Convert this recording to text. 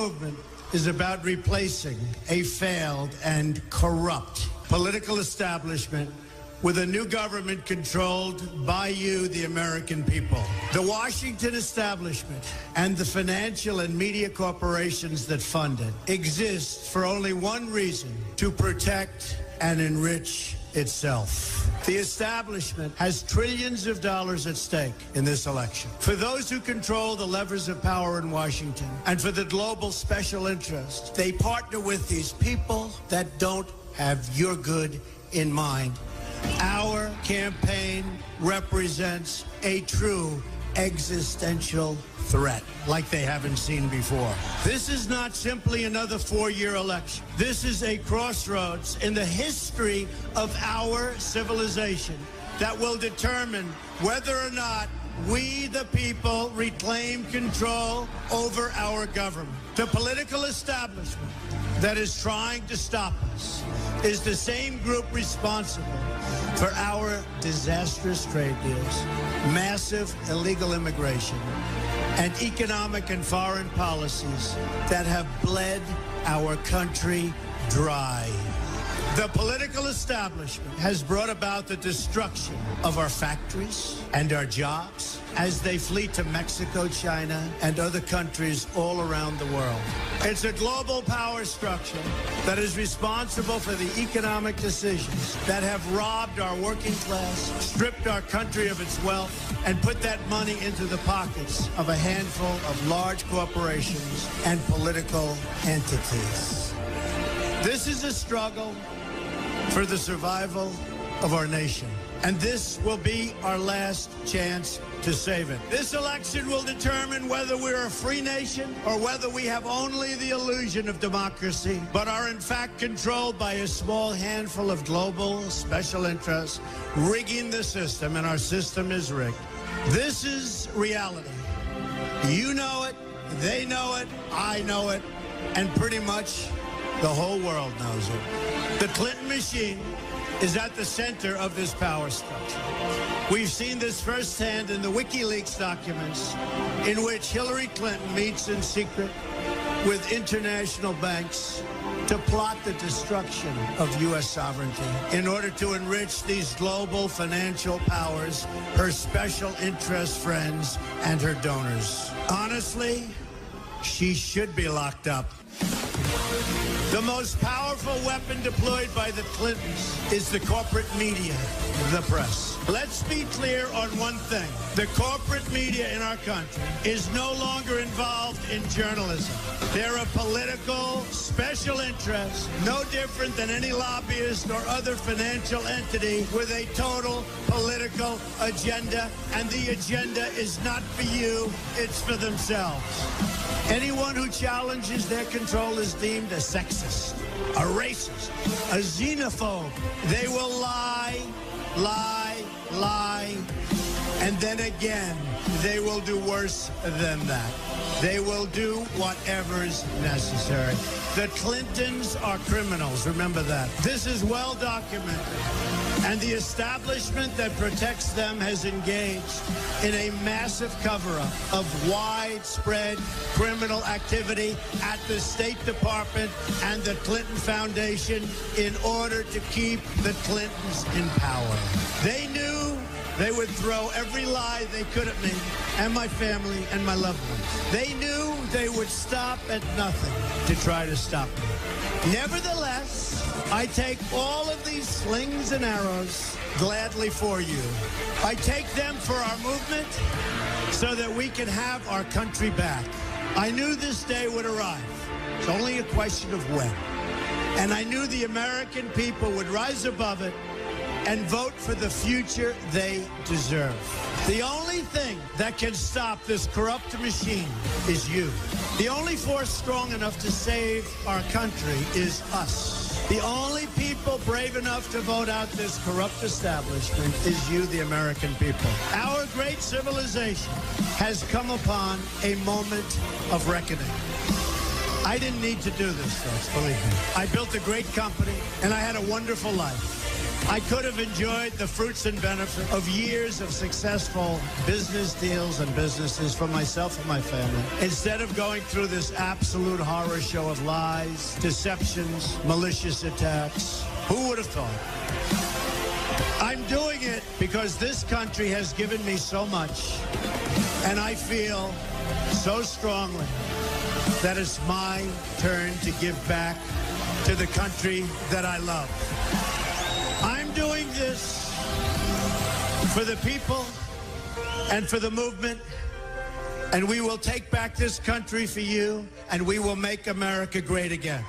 movement is about replacing a failed and corrupt political establishment with a new government controlled by you, the American people. The Washington establishment and the financial and media corporations that fund it exist for only one reason: to protect and enrich itself. The establishment has trillions of dollars at stake in this election. For those who control the levers of power in Washington and for the global special interest, they partner with these people that don't have your good in mind. Our campaign represents a true existential threat like they haven't seen before. This is not simply another four-year election. This is a crossroads in the history of our civilization that will determine whether or not we, the people, reclaim control over our government. The political establishment that is trying to stop us is the same group responsible for our disastrous trade deals, massive illegal immigration, and economic and foreign policies that have bled our country dry. The political establishment has brought about the destruction of our factories and our jobs as they flee to Mexico, China, and other countries all around the world. It's a global power structure that is responsible for the economic decisions that have robbed our working class, stripped our country of its wealth, and put that money into the pockets of a handful of large corporations and political entities. This is a struggle for the survival of our nation, and this will be our last chance to save it. This election will determine whether we're a free nation or whether we have only the illusion of democracy, but are in fact controlled by a small handful of global special interests rigging the system, and our system is rigged. This is reality. You know it, they know it, I know it, and pretty much the whole world knows it. The Clinton machine is at the center of this power structure. We've seen this firsthand in the WikiLeaks documents, in which Hillary Clinton meets in secret with international banks to plot the destruction of U.S. sovereignty in order to enrich these global financial powers, her special interest friends, and her donors. Honestly, she should be locked up. The most powerful weapon deployed by the Clintons is the corporate media, the press. Let's be clear on one thing. The corporate media in our country is no longer involved in journalism. They're a political special interest, no different than any lobbyist or other financial entity with a total political agenda, and the agenda is not for you, it's for themselves. Anyone who challenges their control is deemed a sexist, a racist, a xenophobe. They will lie, lie, lie, and then again, they will do worse than that. They will do whatever is necessary. The Clintons are criminals, remember that. This is well documented, and the establishment that protects them has engaged in a massive cover-up of widespread criminal activity at the State Department and the Clinton Foundation in order to keep the Clintons in power. They knew they would throw every lie they could at me and my family and my loved ones. They knew they would stop at nothing to try to stop me. Nevertheless, I take all of these slings and arrows gladly for you. I take them for our movement so that we can have our country back. I knew this day would arrive. It's only a question of when. And I knew the American people would rise above it and vote for the future they deserve. The only thing that can stop this corrupt machine is you. The only force strong enough to save our country is us. The only people brave enough to vote out this corrupt establishment is you, the American people. Our great civilization has come upon a moment of reckoning. I didn't need to do this, folks, believe me. I built a great company, and I had a wonderful life. I could have enjoyed the fruits and benefits of years of successful business deals and businesses for myself and my family, instead of going through this absolute horror show of lies, deceptions, malicious attacks. Who would have thought? I'm doing it because this country has given me so much, and I feel so strongly that it's my turn to give back to the country that I love. I'm doing this for the people and for the movement, and we will take back this country for you, and we will make America great again.